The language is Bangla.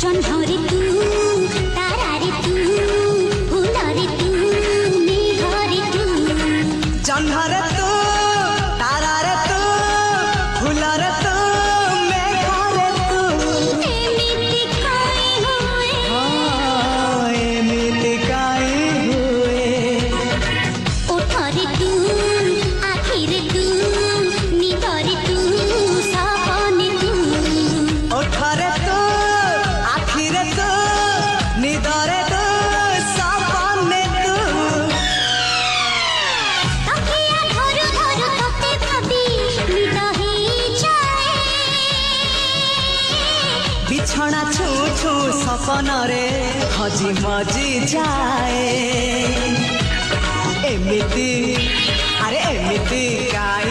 জহ্নরে তু তারারে তু ফুলরে তু মেঘরে তু জহ্নরে তু তারারে তু ফুলরে তু মেঘরে তু এমিতি কাই হুয়ে এমিতি কাই হুয়ে ওঠরে তু আখিরে তু নিদরে তু সপনে তু ওঠরে তু আখিরে তু নিদরে তু সপনে তু তকিয়া ধরু ধরু তোতে ভাবি নিদ হেই যায় বিছଣା ছু ছু সপନରେ হজি মজি যায় এমিতি আরে এমিতি কাই